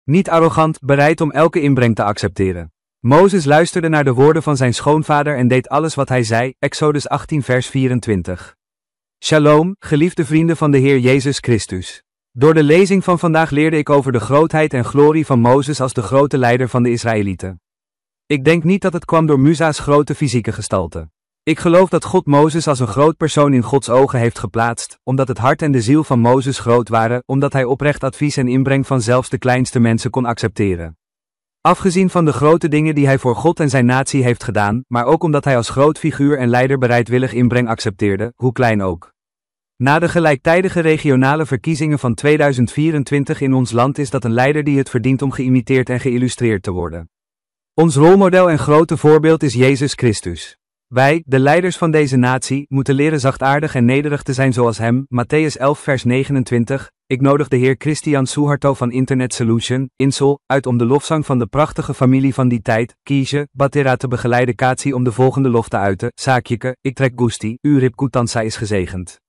Niet arrogant, bereid om elke inbreng te accepteren. Mozes luisterde naar de woorden van zijn schoonvader en deed alles wat hij zei, Exodus 18 vers 24. Shalom, geliefde vrienden van de Heer Jezus Christus. Door de lezing van vandaag leerde ik over de grootheid en glorie van Mozes als de grote leider van de Israëlieten. Ik denk niet dat het kwam door Musa's grote fysieke gestalte. Ik geloof dat God Mozes als een groot persoon in Gods ogen heeft geplaatst, omdat het hart en de ziel van Mozes groot waren, omdat hij oprecht advies en inbreng van zelfs de kleinste mensen kon accepteren. Afgezien van de grote dingen die hij voor God en zijn natie heeft gedaan, maar ook omdat hij als groot figuur en leider bereidwillig inbreng accepteerde, hoe klein ook. Na de gelijktijdige regionale verkiezingen van 2024 in ons land is dat een leider die het verdient om geïmiteerd en geïllustreerd te worden. Ons rolmodel en grote voorbeeld is Jezus Christus. Wij, de leiders van deze natie, moeten leren zachtaardig en nederig te zijn zoals hem, Mattheüs 11 vers 29. Ik nodig de heer Christian Suharto van Internet Solution, Insel, uit om de lofzang van de prachtige familie van die tijd, Kiesje, Batera te begeleiden Katsi om de volgende lof te uiten, Saakjeke, ik trek Gusti, Urip Kutansa is gezegend.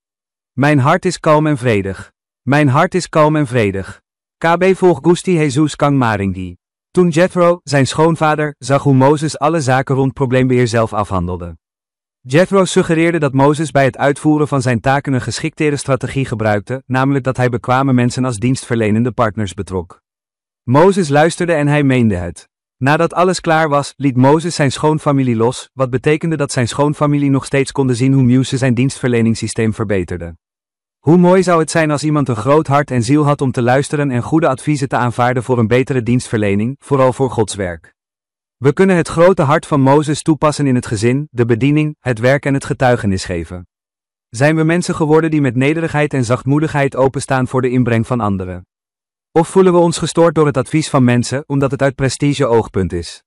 Mijn hart is kalm en vredig. Mijn hart is kalm en vredig. KB volg Gusti Jesus Kang Maringi. Toen Jethro, zijn schoonvader, zag hoe Mozes alle zaken rond probleembeheer zelf afhandelde. Jethro suggereerde dat Mozes bij het uitvoeren van zijn taken een geschiktere strategie gebruikte, namelijk dat hij bekwame mensen als dienstverlenende partners betrok. Mozes luisterde en hij meende het. Nadat alles klaar was, liet Mozes zijn schoonfamilie los, wat betekende dat zijn schoonfamilie nog steeds konden zien hoe Muse zijn dienstverleningssysteem verbeterde. Hoe mooi zou het zijn als iemand een groot hart en ziel had om te luisteren en goede adviezen te aanvaarden voor een betere dienstverlening, vooral voor Gods werk. We kunnen het grote hart van Mozes toepassen in het gezin, de bediening, het werk en het getuigenis geven. Zijn we mensen geworden die met nederigheid en zachtmoedigheid openstaan voor de inbreng van anderen? Of voelen we ons gestoord door het advies van mensen, omdat het uit prestige-oogpunt is?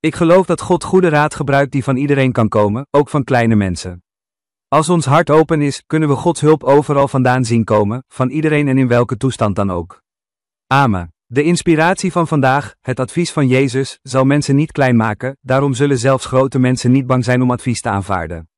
Ik geloof dat God goede raad gebruikt die van iedereen kan komen, ook van kleine mensen. Als ons hart open is, kunnen we Gods hulp overal vandaan zien komen, van iedereen en in welke toestand dan ook. Amen. De inspiratie van vandaag, het advies van Jezus, zal mensen niet klein maken, daarom zullen zelfs grote mensen niet bang zijn om advies te aanvaarden.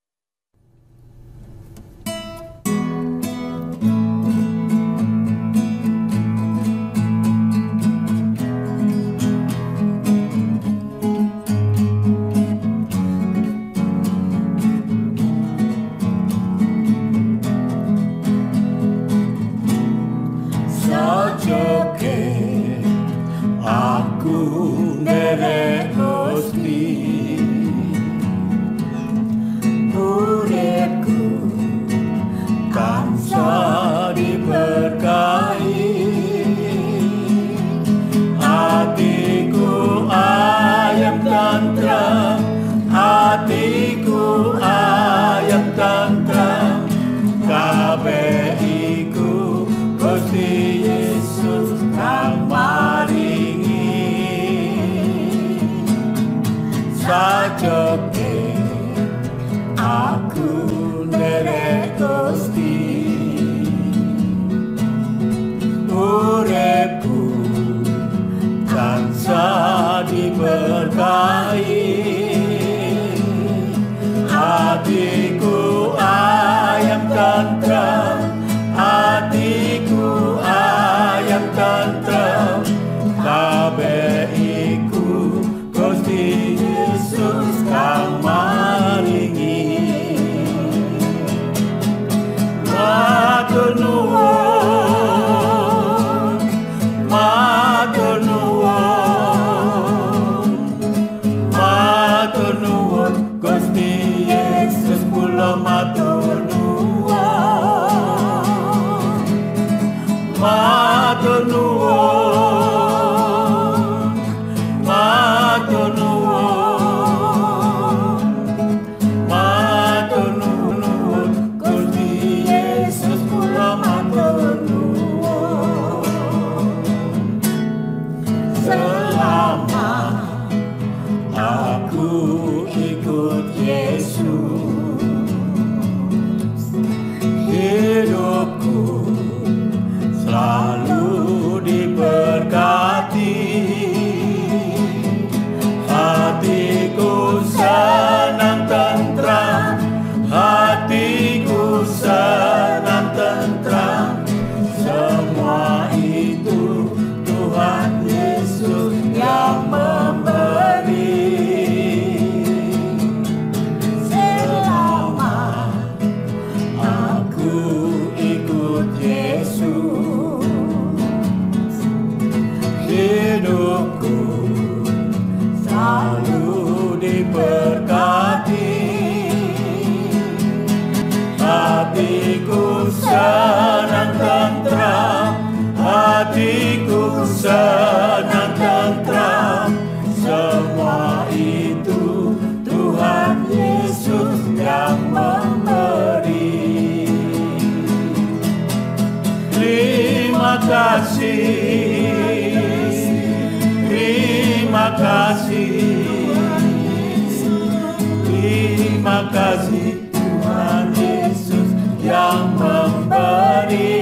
Terima kasih Tuhan Yesus yang memberi.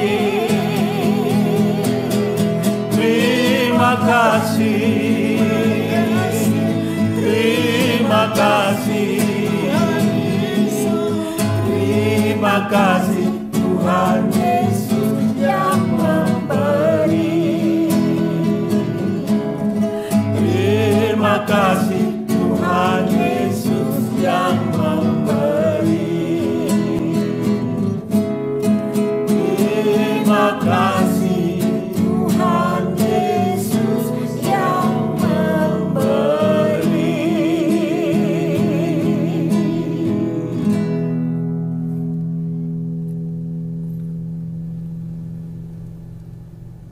Terima kasih, terima kasih, terima kasih.